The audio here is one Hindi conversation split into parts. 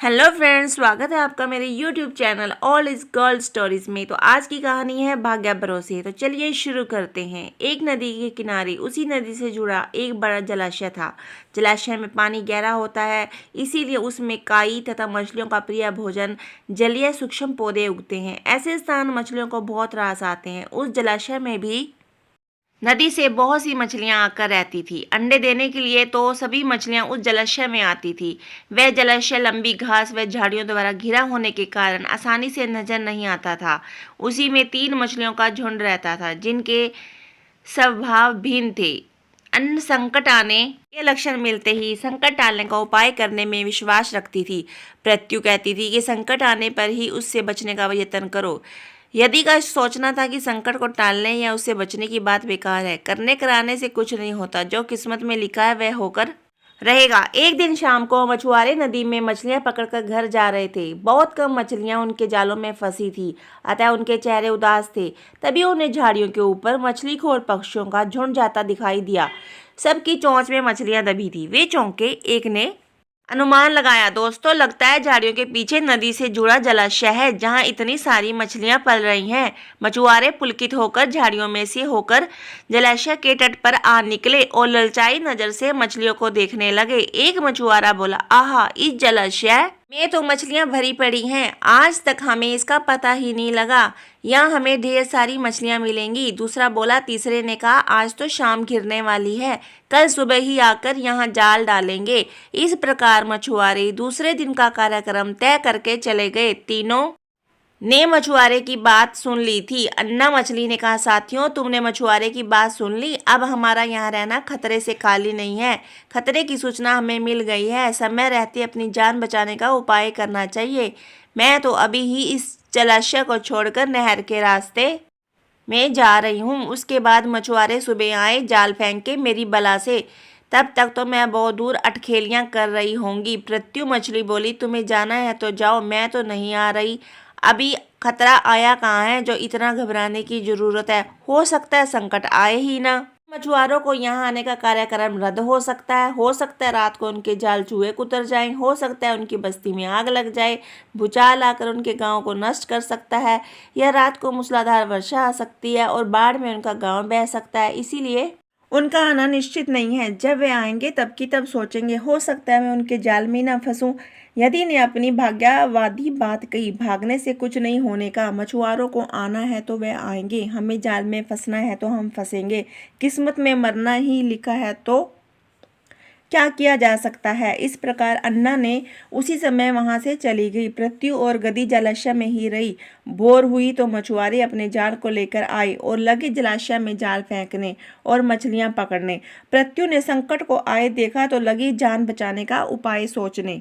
हेलो फ्रेंड्स, स्वागत है आपका मेरे YouTube channel all is girl stories में। तो आज की कहानी है भाग्य भरोसे। तो चलिए शुरू करते हैं। एक नदी के किनारे उसी नदी से जुड़ा एक बड़ा जलाशय था। जलाशय में पानी गहरा होता है, इसीलिए उसमें काई तथा मछलियों का प्रिय भोजन जलीय सूक्ष्म पौधे उगते हैं। ऐसे स्थान मछलियों को बहुत रास आते हैं। उस जलाशय में भी नदी से बहुत सी मछलियां आकर रहती थी। अंडे देने के लिए तो सभी मछलियां उस जलाशय में आती थी। वह जलाशय लंबी घास व झाड़ियों द्वारा घिरा होने के कारण आसानी से नजर नहीं आता था। उसी में 3 मछलियों का झुंड रहता था, जिनके स्वभाव भिन्न थे। अन्न संकट आने के लक्षण मिलते ही संकट टालने का उपाय करने में विश्वास रखती थी। प्रत्यु कहती थी कि संकट आने पर ही उससे बचने का यत्न करो। यदि का सोचना था कि संकट को टालने या उससे बचने की बात बेकार है। करने कराने से कुछ नहीं होता, जो किस्मत में लिखा है वह होकर रहेगा। एक दिन शाम को मछुआरे नदी में मछलियां पकड़कर घर जा रहे थे। बहुत कम मछलियां उनके जालों में फंसी थी, अतः उनके चेहरे उदास थे। तभी उन्हें झाड़ियों के ऊपर मछलीखोर पक्षियों का झुंड जाता दिखाई दिया। सबकी चोंच में मछलियां दबी थी। वे चौंके। एक ने अनुमान लगाया, दोस्तों लगता है झाड़ियों के पीछे नदी से जुड़ा जलाशय है, जहां इतनी सारी मछलियां पल रही हैं। मछुआरे पुलकित होकर झाड़ियों में से होकर जलाशय के तट पर आ निकले और ललचाई नजर से मछलियों को देखने लगे। एक मछुआरा बोला, आहा, इस जलाशय में तो मछलियां भरी पड़ी हैं। आज तक हमें इसका पता ही नहीं लगा। यहाँ हमें ढेर सारी मछलियां मिलेंगी। दूसरा बोला। तीसरे ने कहा, आज तो शाम घिरने वाली है, कल सुबह ही आकर यहाँ जाल डालेंगे। इस प्रकार मछुआरे दूसरे दिन का कार्यक्रम तय करके चले गए। तीनों ने मछुआरे की बात सुन ली थी। अन्ना मछली ने कहा, साथियों तुमने मछुआरे की बात सुन ली। अब हमारा यहाँ रहना खतरे से खाली नहीं है। खतरे की सूचना हमें मिल गई है। समय रहते अपनी जान बचाने का उपाय करना चाहिए। मैं तो अभी ही इस जलाशय को छोड़कर नहर के रास्ते में जा रही हूँ। उसके बाद मछुआरे सुबह आए, जाल फेंक के मेरी बला से। तब तक तो मैं बहुत दूर अटखेलियाँ कर रही होंगी। प्रत्यु मछली बोली, तुम्हें जाना है तो जाओ, मैं तो नहीं आ रही। अभी खतरा आया कहाँ है जो इतना घबराने की जरूरत है। हो सकता है संकट आए ही ना। मछुआरों को यहाँ आने का कार्यक्रम रद्द हो सकता है रात को उनके जाल चूहे कुतर जाएं, हो सकता है उनकी बस्ती में आग लग जाए, भूचाल आकर उनके गांव को नष्ट कर सकता है, या रात को मूसलाधार वर्षा आ सकती है और बाढ़ में उनका गांव बह सकता है। इसीलिए उनका आना निश्चित नहीं है। जब वे आएंगे तब की तब सोचेंगे, हो सकता है मैं उनके जाल में ना फंसूं। यदि ने अपनी भाग्यवादी बात कही, भागने से कुछ नहीं होने का। मछुआरों को आना है तो वे आएंगे, हमें जाल में फंसना है तो हम फंसेंगे। किस्मत में मरना ही लिखा है तो क्या किया जा सकता है। इस प्रकार अन्ना ने उसी समय वहां से चली गई। प्रत्यु और गदी जलाशय में ही रही। भोर हुई तो मछुआरे अपने जाल को लेकर आए और लगे जलाशय में जाल फेंकने और मछलियां पकड़ने। प्रत्यु ने संकट को आए देखा तो लगी जान बचाने का उपाय सोचने।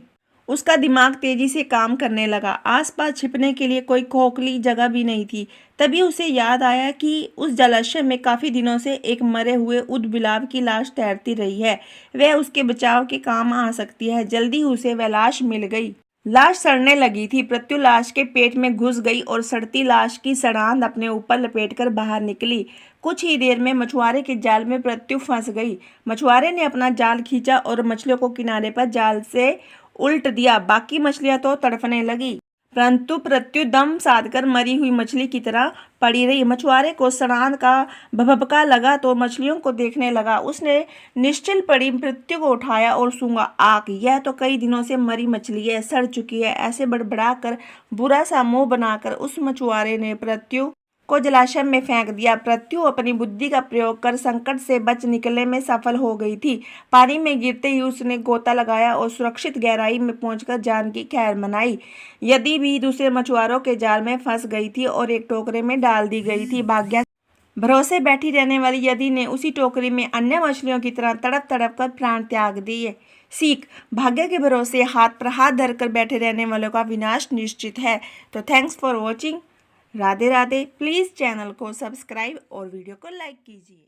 उसका दिमाग तेजी से काम करने लगा। आसपास छिपने के लिए कोई खोखली जगह भी नहीं थी। तभी उसे याद आया कि उस जलाशय में काफी दिनों से एक मरे हुए ऊदबिलाव की लाश तैरती रही है। वह उसके बचाव के काम आ सकती है। जल्दी उसे वह लाश मिल गई। लाश सड़ने लगी थी। प्रत्यु लाश के पेट में घुस गई और सड़ती लाश की सड़ांध अपने ऊपर लपेटकर बाहर निकली। कुछ ही देर में मछुआरे के जाल में प्रत्यु फंस गई। मछुआरे ने अपना जाल खींचा और मछलियों को किनारे पर जाल से उल्ट दिया। बाकी मछलियां तो तड़फने लगी, परंतु प्रत्यु दम साधकर मरी हुई मछली की तरह पड़ी रही। मछुआरे को सड़ांध का भभका लगा तो मछलियों को देखने लगा। उसने निश्चल पड़ी मृत्यु को उठाया और सूंघा। आग, यह तो कई दिनों से मरी मछली है, सड़ चुकी है। ऐसे बड़बड़ाकर बुरा सा मुंह बनाकर उस मछुआरे ने प्रत्यु को जलाशय में फेंक दिया। प्रत्यु अपनी बुद्धि का प्रयोग कर संकट से बच निकलने में सफल हो गई थी। पानी में गिरते ही उसने गोता लगाया और सुरक्षित गहराई में पहुंचकर जान की खैर मनाई। यदि भी दूसरे मछुआरों के जाल में फंस गई थी और एक टोकरे में डाल दी गई थी। भाग्य भरोसे बैठी रहने वाली यदि ने उसी टोकरी में अन्य मछलियों की तरह तड़प तड़प कर प्राण त्याग दिए। सीख, भाग्य के भरोसे हाथ पर हाथ धरकर बैठे रहने वालों का विनाश निश्चित है। तो thanks for watching. Radhe Radhe. Please channel को सब्सक्राइब और वीडियो को लाइक कीजिए।